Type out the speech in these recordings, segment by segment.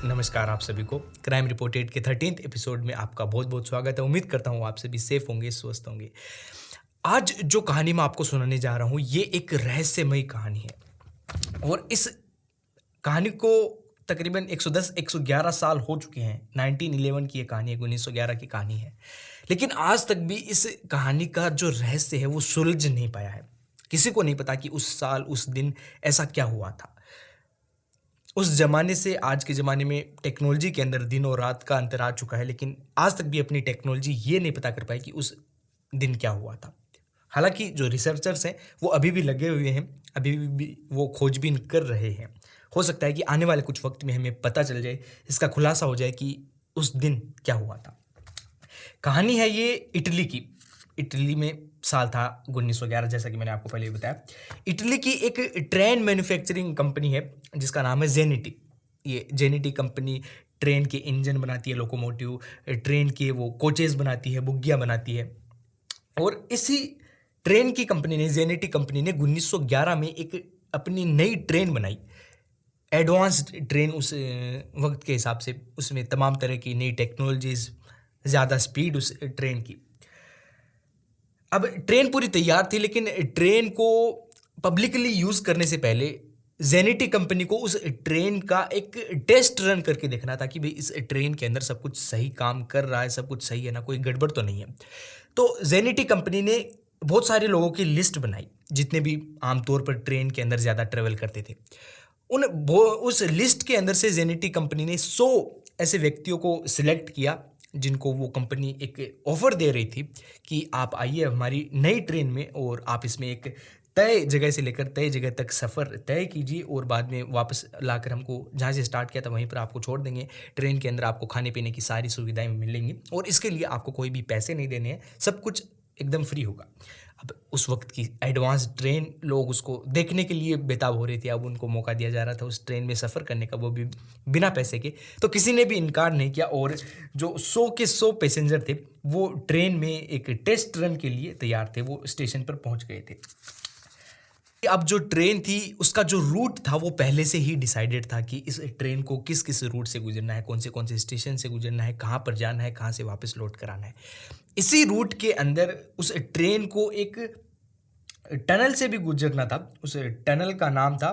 नमस्कार आप सभी को क्राइम रिपोर्टेड के 13th एपिसोड में आपका बहुत बहुत स्वागत है। उम्मीद करता हूँ आप सभी सेफ होंगे, स्वस्थ होंगे। आज जो कहानी मैं आपको सुनाने जा रहा हूँ ये एक रहस्यमयी कहानी है और इस कहानी को तकरीबन 111 साल हो चुके हैं। 1911 की ये कहानी है, 1911 की कहानी है, लेकिन आज तक भी इस कहानी का जो रहस्य है वो सुलझ नहीं पाया है। किसी को नहीं पता कि उस साल उस दिन ऐसा क्या हुआ था। उस ज़माने से आज के ज़माने में टेक्नोलॉजी के अंदर दिन और रात का अंतर आ चुका है, लेकिन आज तक भी अपनी टेक्नोलॉजी ये नहीं पता कर पाई कि उस दिन क्या हुआ था। हालाँकि जो रिसर्चर्स हैं वो अभी भी लगे हुए हैं, अभी भी वो खोजबीन कर रहे हैं। हो सकता है कि आने वाले कुछ वक़्त में हमें पता चल जाए, इसका खुलासा हो जाए कि उस दिन क्या हुआ था। कहानी है ये इटली की। इटली में साल था 1911, जैसा कि मैंने आपको पहले ही बताया। इटली की एक ट्रेन मैन्युफैक्चरिंग कंपनी है जिसका नाम है जेनिटी। ये जेनिटी कंपनी ट्रेन के इंजन बनाती है, लोकोमोटिव, ट्रेन के वो कोचेस बनाती है, बोगियाँ बनाती है। और इसी ट्रेन की कंपनी ने, जेनिटी कंपनी ने 1911 में एक अपनी नई ट्रेन बनाई। एडवांस्ड ट्रेन उस वक्त के हिसाब से, उसमें तमाम तरह की नई टेक्नोलॉजीज़, ज़्यादा स्पीड उस ट्रेन की। अब ट्रेन पूरी तैयार थी, लेकिन ट्रेन को पब्लिकली यूज़ करने से पहले जेनिटी कंपनी को उस ट्रेन का एक टेस्ट रन करके देखना था कि भाई इस ट्रेन के अंदर सब कुछ सही काम कर रहा है, सब कुछ सही है ना, कोई गड़बड़ तो नहीं है। तो जेनिटी कंपनी ने बहुत सारे लोगों की लिस्ट बनाई जितने भी आमतौर पर ट्रेन के अंदर ज़्यादा ट्रेवल करते थे। उस लिस्ट के अंदर से जेनिटी कंपनी ने 100 ऐसे व्यक्तियों को सिलेक्ट किया जिनको वो कंपनी एक ऑफ़र दे रही थी कि आप आइए हमारी नई ट्रेन में और आप इसमें एक तय जगह से लेकर तय जगह तक सफ़र तय कीजिए और बाद में वापस लाकर हमको जहाँ से स्टार्ट किया था वहीं पर आपको छोड़ देंगे। ट्रेन के अंदर आपको खाने पीने की सारी सुविधाएं मिलेंगी और इसके लिए आपको कोई भी पैसे नहीं देने हैं, सब कुछ एकदम फ्री होगा। अब उस वक्त की एडवांस ट्रेन, लोग उसको देखने के लिए बेताब हो रहे थे। अब उनको मौका दिया जा रहा था उस ट्रेन में सफ़र करने का, वो भी बिना पैसे के। तो किसी ने भी इनकार नहीं किया और जो 100 के 100 पैसेंजर थे वो ट्रेन में एक टेस्ट रन के लिए तैयार थे, वो स्टेशन पर पहुंच गए थे। अब जो ट्रेन थी उसका जो रूट था वो पहले से ही डिसाइडेड था कि इस ट्रेन को किस किस रूट से गुजरना है, कौन से स्टेशन से गुजरना है, कहाँ पर जाना है, कहाँ से वापस लौट कर आना है। इसी रूट के अंदर उस ट्रेन को एक टनल से भी गुजरना था। उस टनल का नाम था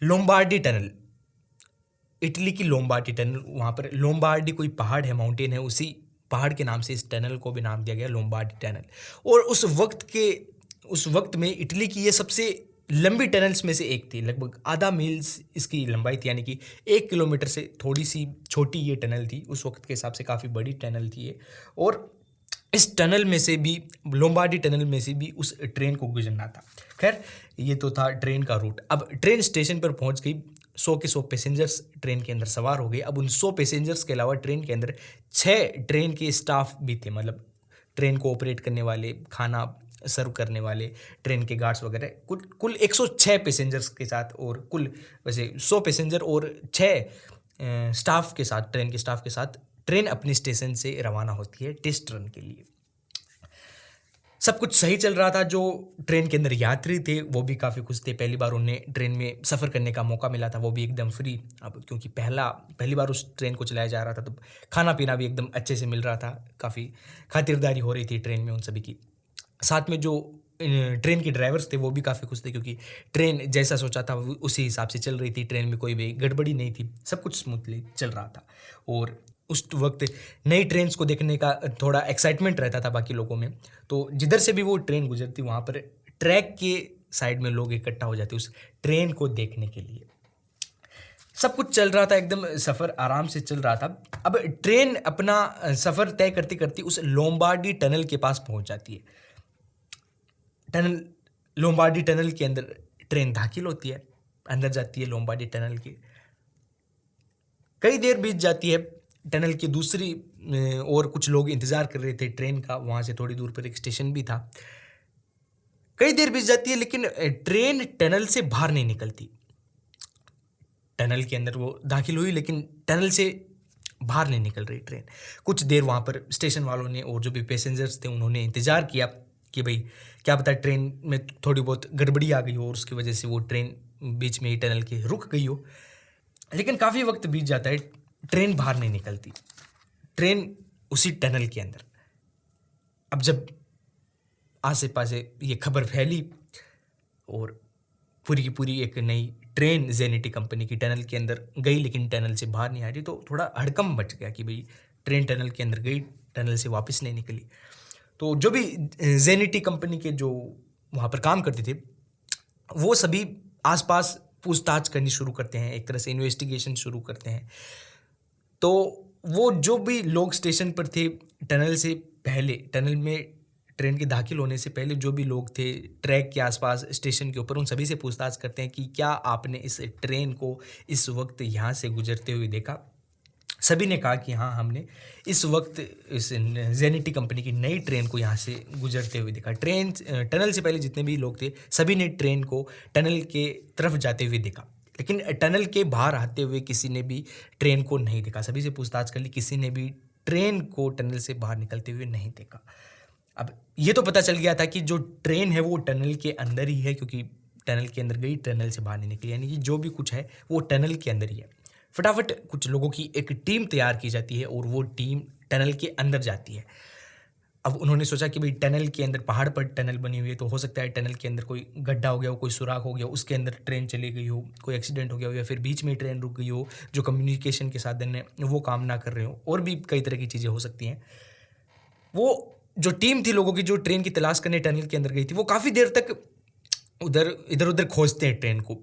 लोम्बार्डी टनल। इटली की लोम्बार्डी टनल, वहाँ पर लोम्बार्डी कोई पहाड़ है, माउंटेन है, उसी पहाड़ के नाम से इस टनल को भी नाम दिया गया लोम्बार्डी टनल। और उस वक्त में इटली की ये सबसे लंबी टनल्स में से एक थी। लगभग आधा मील्स इसकी लंबाई थी, यानी कि 1 किलोमीटर से थोड़ी सी छोटी ये टनल थी। उस वक्त के हिसाब से काफ़ी बड़ी टनल थी ये। और इस टनल में से भी, लोम्बार्डी टनल में से भी उस ट्रेन को गुजरना था। खैर, ये तो था ट्रेन का रूट। अब ट्रेन स्टेशन पर पहुंच गई, 100 के 100 पैसेंजर्स ट्रेन के अंदर सवार हो गए। अब उन 100 पैसेंजर्स के अलावा ट्रेन के अंदर 6 ट्रेन के स्टाफ भी थे, मतलब ट्रेन को ऑपरेट करने वाले, खाना सर्व करने वाले, ट्रेन के गार्ड्स वगैरह। कुल 106 पैसेंजर्स के साथ, और कुल वैसे 100 पैसेंजर और 6 स्टाफ के साथ, ट्रेन के स्टाफ के साथ ट्रेन अपने स्टेशन से रवाना होती है टेस्ट रन के लिए। सब कुछ सही चल रहा था। जो ट्रेन के अंदर यात्री थे वो भी काफ़ी खुश थे। पहली बार उन्हें ट्रेन में सफ़र करने का मौका मिला था, वो भी एकदम फ्री। अब क्योंकि पहली बार उस ट्रेन को चलाया जा रहा था तो खाना पीना भी एकदम अच्छे से मिल रहा था। काफ़ी खातिरदारी हो रही थी ट्रेन में उन सभी की। साथ में जो ट्रेन के ड्राइवर्स थे वो भी काफ़ी खुश थे क्योंकि ट्रेन जैसा सोचा था उसी हिसाब से चल रही थी। ट्रेन में कोई भी गड़बड़ी नहीं थी, सब कुछ स्मूथली चल रहा था। और उस वक्त नई ट्रेन्स को देखने का थोड़ा एक्साइटमेंट रहता था बाकी लोगों में। तो जिधर से भी वो ट्रेन गुजरती वहाँ पर ट्रैक के साइड में लोग इकट्ठा हो जाते उस ट्रेन को देखने के लिए। सब कुछ चल रहा था, एकदम सफ़र आराम से चल रहा था। अब ट्रेन अपना सफ़र तय करती करती उस लोम्बार्डी टनल के पास पहुँच जाती है। लोम्बार्डी टनल के अंदर ट्रेन दाखिल होती है, अंदर जाती है लोम्बार्डी टनल के। कई देर बीत जाती है। टनल की दूसरी और कुछ लोग इंतज़ार कर रहे थे ट्रेन का, वहाँ से थोड़ी दूर पर एक स्टेशन भी था। कई देर बीत जाती है लेकिन ट्रेन टनल से बाहर नहीं निकलती। टनल के अंदर वो दाखिल हुई लेकिन टनल से बाहर नहीं निकल रही ट्रेन। कुछ देर वहाँ पर स्टेशन वालों ने और जो भी पैसेंजर्स थे उन्होंने इंतज़ार किया कि भाई क्या पता ट्रेन में थोड़ी बहुत गड़बड़ी आ गई हो और उसकी वजह से वो ट्रेन बीच में ही टनल के रुक गई हो। लेकिन काफ़ी वक्त बीत जाता है, ट्रेन बाहर नहीं निकलती, ट्रेन उसी टनल के अंदर। अब जब आसे पासे ये खबर फैली और पूरी की पूरी एक नई ट्रेन जेनिटी कंपनी की टनल के अंदर गई लेकिन टनल से बाहर नहीं आ रही, तो थोड़ा हड़कंप मच गया कि भाई ट्रेन टनल के अंदर गई, टनल से वापस नहीं निकली। तो जो भी जेनिटी कंपनी के जो वहाँ पर काम करते थे, वो सभी आसपास पूछताछ करनी शुरू करते हैं, एक तरह से इन्वेस्टिगेशन शुरू करते हैं। तो वो जो भी लोग स्टेशन पर थे, टनल से पहले, टनल में ट्रेन के दाखिल होने से पहले जो भी लोग थे ट्रैक के आसपास स्टेशन के ऊपर, उन सभी से पूछताछ करते हैं कि क्या आपने इस ट्रेन को इस वक्त यहाँ से गुजरते हुए देखा। सभी ने कहा कि हाँ, हमने इस वक्त इस जेनिटी कंपनी की नई ट्रेन को यहाँ से गुजरते हुए देखा। ट्रेन टनल से पहले जितने भी लोग थे सभी ने ट्रेन को टनल के तरफ जाते हुए देखा, लेकिन टनल के बाहर आते हुए किसी ने भी ट्रेन को नहीं देखा। सभी से पूछताछ कर ली, किसी ने भी ट्रेन को टनल से बाहर निकलते हुए नहीं देखा। अब ये तो पता चल गया था कि जो ट्रेन है वो टनल के अंदर ही है, क्योंकि टनल के अंदर गई, टनल से बाहर नहीं निकली, यानी कि जो भी कुछ है वो टनल के अंदर ही है। फटाफट कुछ लोगों की एक टीम तैयार की जाती है और वो टीम टनल के अंदर जाती है। अब उन्होंने सोचा कि भाई टनल के अंदर, पहाड़ पर टनल बनी हुई है, तो हो सकता है टनल के अंदर कोई गड्ढा हो गया हो, कोई सुराख हो गया, उसके अंदर ट्रेन चली गई हो, कोई एक्सीडेंट हो गया हो, या फिर बीच में ट्रेन रुक गई हो, जो कम्युनिकेशन के साधन है वो काम ना कर रहे हो, और भी कई तरह की चीज़ें हो सकती हैं। वो जो टीम थी लोगों की जो ट्रेन की तलाश करने टनल के अंदर गई थी, वो काफ़ी देर तक इधर उधर खोजते हैं ट्रेन को,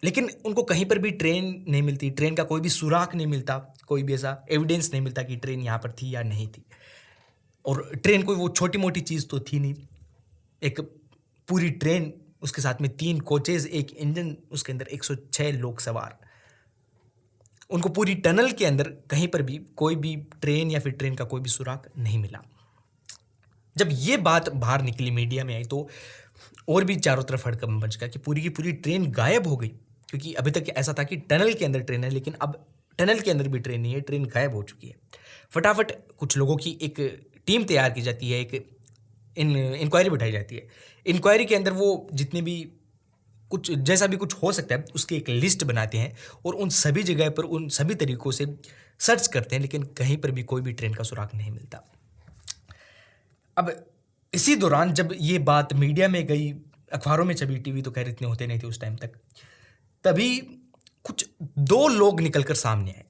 लेकिन उनको कहीं पर भी ट्रेन नहीं मिलती, ट्रेन का कोई भी सुराग नहीं मिलता, कोई भी ऐसा एविडेंस नहीं मिलता कि ट्रेन यहाँ पर थी या नहीं थी। और ट्रेन कोई वो छोटी मोटी चीज़ तो थी नहीं, एक पूरी ट्रेन, उसके साथ में 3 कोचेज़, एक इंजन, उसके अंदर 106 लोग सवार। उनको पूरी टनल के अंदर कहीं पर भी कोई भी ट्रेन या फिर ट्रेन का कोई भी सुराग नहीं मिला। जब ये बात बाहर निकली, मीडिया में आई, तो और भी चारों तरफ हड़कंप मच गया कि पूरी की पूरी ट्रेन गायब हो गई। क्योंकि अभी तक ऐसा था कि टनल के अंदर ट्रेन है, लेकिन अब टनल के अंदर भी ट्रेन नहीं है, ट्रेन गायब हो चुकी है। फटाफट कुछ लोगों की एक टीम तैयार की जाती है, एक इंक्वायरी बिठाई जाती है। इंक्वायरी के अंदर वो जितने भी कुछ जैसा भी कुछ हो सकता है उसकी एक लिस्ट बनाते हैं और उन सभी जगह पर उन सभी तरीक़ों से सर्च करते हैं, लेकिन कहीं पर भी कोई भी ट्रेन का सुराग नहीं मिलता। अब इसी दौरान जब ये बात मीडिया में गई, अखबारों में छपी, टीवी तो खैर इतने होते नहीं थे उस टाइम तक, तभी कुछ 2 लोग निकलकर सामने आए।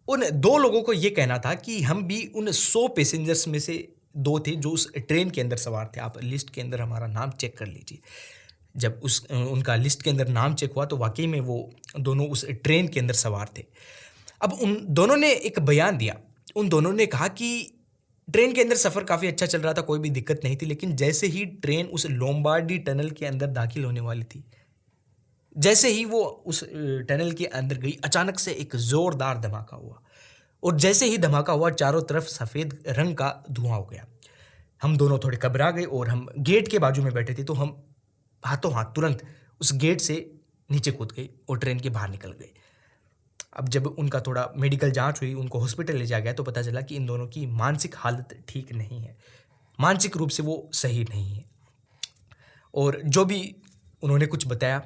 उन 2 लोगों को ये कहना था कि हम भी उन 100 पैसेंजर्स में से 2 थे जो उस ट्रेन के अंदर सवार थे, आप लिस्ट के अंदर हमारा नाम चेक कर लीजिए। जब उनका लिस्ट के अंदर नाम चेक हुआ तो वाकई में वो दोनों उस ट्रेन के अंदर सवार थे। अब उन दोनों ने एक बयान दिया। उन दोनों ने कहा कि ट्रेन के अंदर सफ़र काफ़ी अच्छा चल रहा था, कोई भी दिक्कत नहीं थी, लेकिन जैसे ही ट्रेन उस लोम्बार्डी टनल के अंदर दाखिल होने वाली थी, जैसे ही वो उस टनल के अंदर गई, अचानक से एक ज़ोरदार धमाका हुआ, और जैसे ही धमाका हुआ चारों तरफ सफ़ेद रंग का धुआं हो गया। हम दोनों थोड़े घबरा गए और हम गेट के बाजू में बैठे थे, तो हम हाथों हाथ तुरंत उस गेट से नीचे कूद गए और ट्रेन के बाहर निकल गए। अब जब उनका थोड़ा मेडिकल जांच हुई, उनको हॉस्पिटल ले जाया गया, तो पता चला कि इन दोनों की मानसिक हालत ठीक नहीं है, मानसिक रूप से वो सही नहीं है। और जो भी उन्होंने कुछ बताया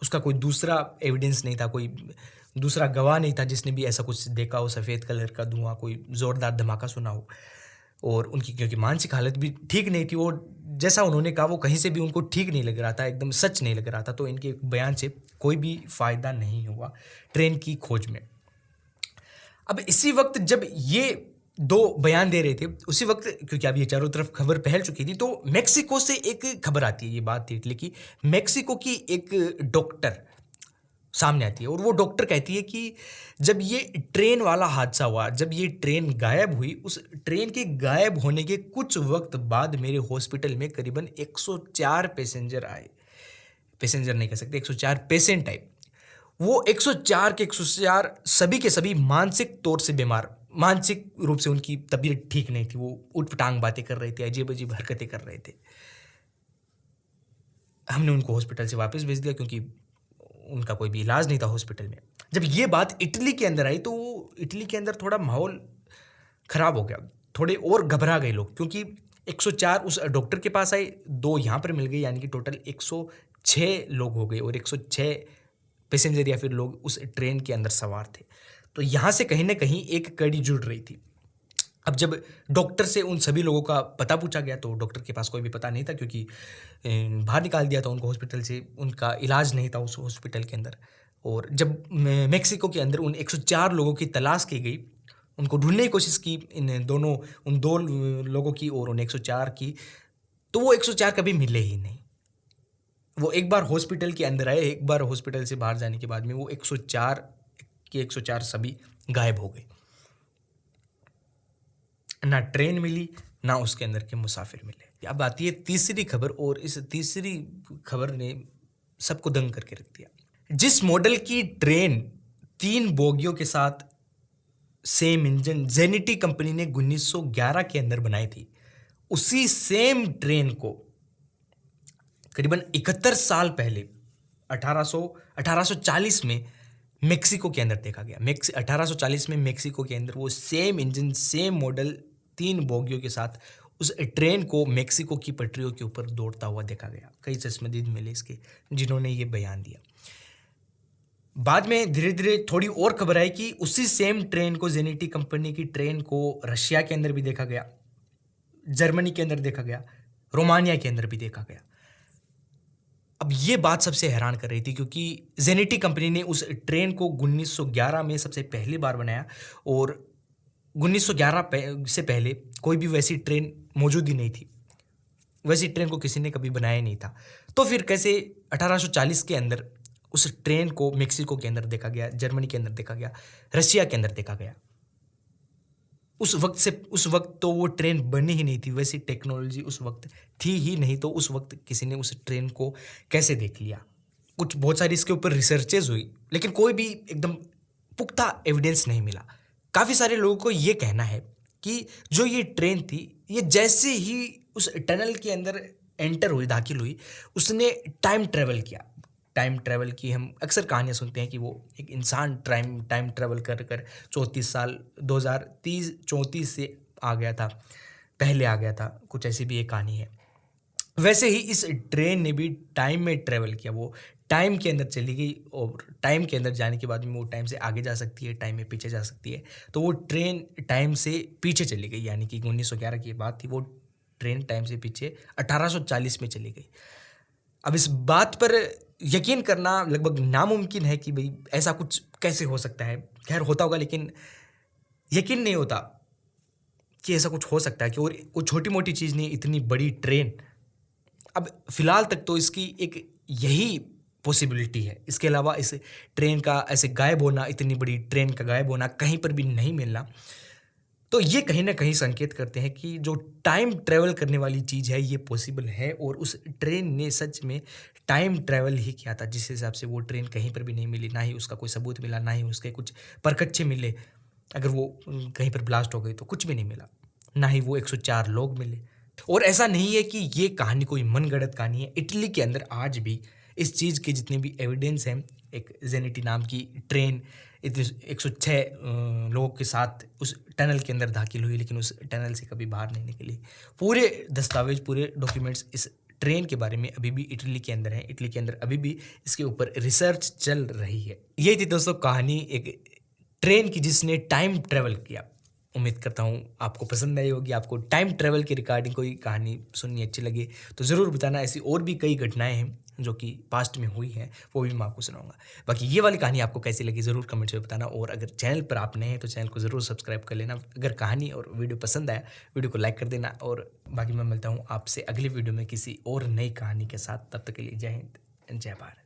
उसका कोई दूसरा एविडेंस नहीं था, कोई दूसरा गवाह नहीं था जिसने भी ऐसा कुछ देखा हो, सफ़ेद कलर का धुआं, कोई ज़ोरदार धमाका सुना हो। और उनकी क्योंकि मानसिक हालत भी ठीक नहीं थी, और जैसा उन्होंने कहा वो कहीं से भी उनको ठीक नहीं लग रहा था, एकदम सच नहीं लग रहा था, तो इनके बयान से कोई भी फ़ायदा नहीं हुआ ट्रेन की खोज में। अब इसी वक्त जब ये 2 बयान दे रहे थे, उसी वक्त क्योंकि अब ये चारों तरफ खबर फैल चुकी थी, तो मेक्सिको से एक खबर आती है, ये बात थी इटली की। मेक्सिको की एक डॉक्टर सामने आती है और वो डॉक्टर कहती है कि जब ये ट्रेन वाला हादसा हुआ, जब ये ट्रेन गायब हुई, उस ट्रेन के गायब होने के कुछ वक्त बाद मेरे हॉस्पिटल में करीबन 104 पैसेंजर आए। पैसेंजर नहीं कह सकते, 104 पेशेंट आए। वो 104 के 104 सभी के सभी मानसिक तौर से बीमार, मानसिक रूप से उनकी तबीयत ठीक नहीं थी, वो उटपटांग बातें कर रहे थे, अजीब अजीब हरकतें कर रहे थे। हमने उनको हॉस्पिटल से वापस भेज दिया क्योंकि उनका कोई भी इलाज नहीं था हॉस्पिटल में। जब ये बात इटली के अंदर आई तो इटली के अंदर थोड़ा माहौल ख़राब हो गया, थोड़े और घबरा गए लोग, क्योंकि 104 उस डॉक्टर के पास आए, 2 यहाँ पर मिल गए, यानी कि टोटल 106 लोग हो गए, और 106 पैसेंजर या फिर लोग उस ट्रेन के अंदर सवार थे। तो यहाँ से कहीं न कहीं एक कड़ी जुड़ रही थी। अब जब डॉक्टर से उन सभी लोगों का पता पूछा गया तो डॉक्टर के पास कोई भी पता नहीं था, क्योंकि बाहर निकाल दिया था उनको हॉस्पिटल से, उनका इलाज नहीं था उस हॉस्पिटल के अंदर। और जब मेक्सिको के अंदर उन 104 लोगों की तलाश की गई, उनको ढूँढने की कोशिश की उन 2 लोगों की और उन 104 की, तो वो 104 कभी मिले ही नहीं। वो एक बार हॉस्पिटल के अंदर आए, एक बार हॉस्पिटल से बाहर जाने के बाद में वो 104 के 104 सभी गायब हो गए। ना ट्रेन मिली, ना उसके अंदर के मुसाफिर मिले। अब आती है तीसरी खबर, और इस तीसरी खबर ने सबको दंग करके रख दिया। जिस मॉडल की ट्रेन 3 बोगियों के साथ सेम इंजन जेनिटी कंपनी ने 1911 के अंदर बनाई थी, उसी सेम ट्रेन को करीबन 71 साल पहले 1840 में मेक्सिको के अंदर देखा गया। 1840 में मेक्सिको के अंदर वो सेम इंजन, सेम मॉडल 3 बोगियों के साथ उस ट्रेन को मेक्सिको की पटरियों के ऊपर दौड़ता हुआ देखा गया। कई चश्मदीद मिले इसके जिन्होंने ये बयान दिया। बाद में धीरे धीरे थोड़ी और खबर आई कि उसी सेम ट्रेन को, जेनिटी कंपनी की ट्रेन को रशिया के अंदर भी देखा गया, जर्मनी के अंदर देखा गया, रोमानिया के अंदर भी देखा गया। अब ये बात सबसे हैरान कर रही थी, क्योंकि जेनिटी कंपनी ने उस ट्रेन को 1911 में सबसे पहली बार बनाया, और 1911 से पहले कोई भी वैसी ट्रेन मौजूद ही नहीं थी। वैसी ट्रेन को किसी ने कभी बनाया नहीं था। तो फिर कैसे 1840 के अंदर उस ट्रेन को मेक्सिको के अंदर देखा गया, जर्मनी के अंदर देखा गया, रशिया के अंदर देखा गया। उस वक्त तो वो ट्रेन बनी ही नहीं थी, वैसी टेक्नोलॉजी उस वक्त थी ही नहीं, तो उस वक्त किसी ने उस ट्रेन को कैसे देख लिया। बहुत सारी इसके ऊपर रिसर्चेज हुई, लेकिन कोई भी एकदम पुख्ता एविडेंस नहीं मिला। काफ़ी सारे लोगों को ये कहना है कि जो ये ट्रेन थी, ये जैसे ही उस टनल के अंदर एंटर हुई, दाखिल हुई, उसने टाइम ट्रेवल किया। टाइम ट्रैवल की हम अक्सर कहानियाँ सुनते हैं कि वो एक इंसान टाइम ट्रैवल कर 34 साल 2034 से आ गया था, पहले आ गया था, कुछ ऐसी भी एक कहानी है। वैसे ही इस ट्रेन ने भी टाइम में ट्रैवल किया। वो टाइम के अंदर चली गई, और टाइम के अंदर जाने के बाद में वो टाइम से आगे जा सकती है, टाइम में पीछे जा सकती है। तो वो ट्रेन टाइम से पीछे चली गई, यानी कि 1911 की बात थी, वो ट्रेन टाइम से पीछे 1840 में चली गई। अब इस बात पर यकीन करना लगभग नामुमकिन है कि भाई ऐसा कुछ कैसे हो सकता है। खैर होता होगा, लेकिन यकीन नहीं होता कि ऐसा कुछ हो सकता है, कि और कोई छोटी मोटी चीज़ नहीं, इतनी बड़ी ट्रेन। अब फिलहाल तक तो इसकी एक यही पॉसिबिलिटी है। इसके अलावा इस ट्रेन का ऐसे गायब होना, इतनी बड़ी ट्रेन का गायब होना कहीं पर भी नहीं मिलना, तो ये कहीं ना कहीं संकेत करते हैं कि जो टाइम ट्रैवल करने वाली चीज़ है ये पॉसिबल है, और उस ट्रेन ने सच में टाइम ट्रैवल ही किया था। जिस हिसाब से वो ट्रेन कहीं पर भी नहीं मिली, ना ही उसका कोई सबूत मिला, ना ही उसके कुछ परखच्चे मिले। अगर वो कहीं पर ब्लास्ट हो गई तो कुछ भी नहीं मिला, ना ही वो 104 लोग मिले। और ऐसा नहीं है कि ये कहानी कोई मनगढ़ंत कहानी है। इटली के अंदर आज भी इस चीज़ के जितने भी एविडेंस हैं, एक जेनिटी नाम की ट्रेन 106 लोगों के साथ उस टनल के अंदर दाखिल हुई, लेकिन उस टनल से कभी बाहर नहीं निकली। पूरे दस्तावेज, पूरे डॉक्यूमेंट्स इस ट्रेन के बारे में अभी भी इटली के अंदर है। इटली के अंदर अभी भी इसके ऊपर रिसर्च चल रही है। यही थी दोस्तों कहानी एक ट्रेन की जिसने टाइम ट्रैवल किया। उम्मीद करता हूँ आपको पसंद आई होगी। आपको टाइम ट्रैवल के रिगार्डिंग कोई कहानी सुननी अच्छी लगे तो ज़रूर बताना। ऐसी और भी कई घटनाएं हैं जो कि पास्ट में हुई हैं, वो भी मैं आपको सुनाऊंगा। बाकी ये वाली कहानी आपको कैसी लगी ज़रूर कमेंट्स में बताना, और अगर चैनल पर आप नए हैं तो चैनल को ज़रूर सब्सक्राइब कर लेना। अगर कहानी और वीडियो पसंद आया, वीडियो को लाइक कर देना। और बाकी मैं मिलता हूँ आपसे अगली वीडियो में किसी और नई कहानी के साथ। तब तक के लिए जय हिंद, जय भारत।